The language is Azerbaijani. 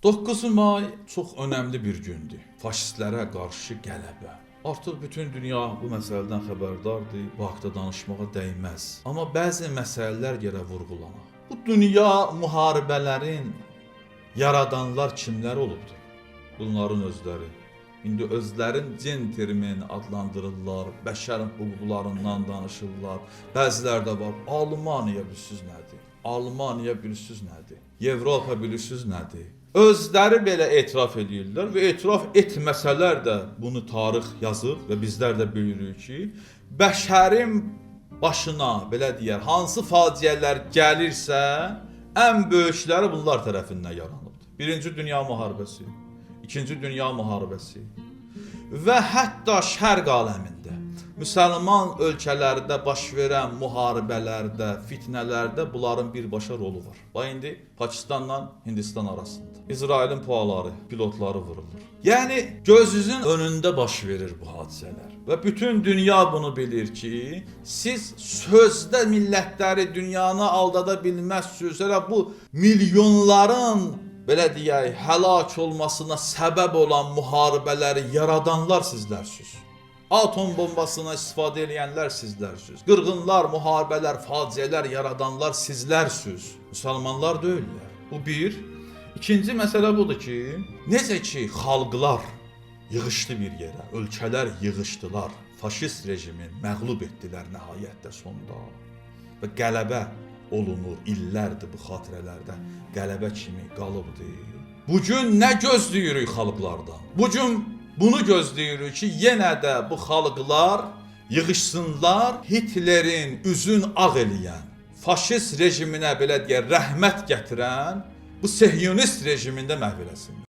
9 may çox önəmli bir gündür. Faşistlərə qarşı qələbə. Artıq bütün dünya bu məsələdən xəbərdardır. Bu haqda danışmağa dəyməz. Amma bəzi məsələlər yerə vurğulanır. Bu dünya müharibələrin yaradanlar kimlər olubdur? Bunların özləri. İndi özlərin centermen adlandırırlar, bəşər hüquqlarından danışırlar. Bəzilər də var, Almaniya bilirsiniz nədir? Almaniya bilirsiniz nədir? Avropa bilirsiniz nədir? Özləri belə etiraf edirlər və etiraf etməsələr də bunu tarix yazır və bizlər də bilirik ki, bəşərin başına, belə deyər, hansı faciələr gəlirsə, ən böyükləri bunlar tərəfindən yaranıbdır. Birinci Dünya müharibəsi, İkinci Dünya müharibəsi və hətta Şərq aləmində, müsəlman ölkələrdə baş verən müharibələrdə, fitnələrdə bunların birbaşa rolu var. Bax indi Pakistanla Hindistan arasında İsrailin PUA-ları, pilotları vurulur. Yəni gözünüzün önündə baş verir bu hadisələr və bütün dünya bunu bilir ki, siz sözdə millətləri, dünyanı aldada bilməzsiniz. Elə bu milyonların belə deyək, həlak olmasına səbəb olan müharibələri yaradanlar sizlərsiniz. Atom bombasına istifadə edənlər sizlərsiniz. Qırğınlar, müharibələr, faciələr yaradanlar sizlərsiniz. Müsəlmanlar deyirlər. Bu bir. İkinci məsələ budur ki, necə ki xalqlar yığışdı bir yerə, ölkələr yığışdılar, faşist rejimi məğlub etdilər nəhayətdə sonda və qələbə olunur, illərdir bu xatirələrdə qələbə kimi qalıbdır. Bugün nə gözləyirik xalqlardan? Bugün bunu gözləyirik ki, yenə də bu xalqlar yığışsınlar, Hitlerin üzün ağ eləyən, faşist rejiminə belə deyər, rəhmət gətirən bu sehyonist rejimində məhv eləsinlər.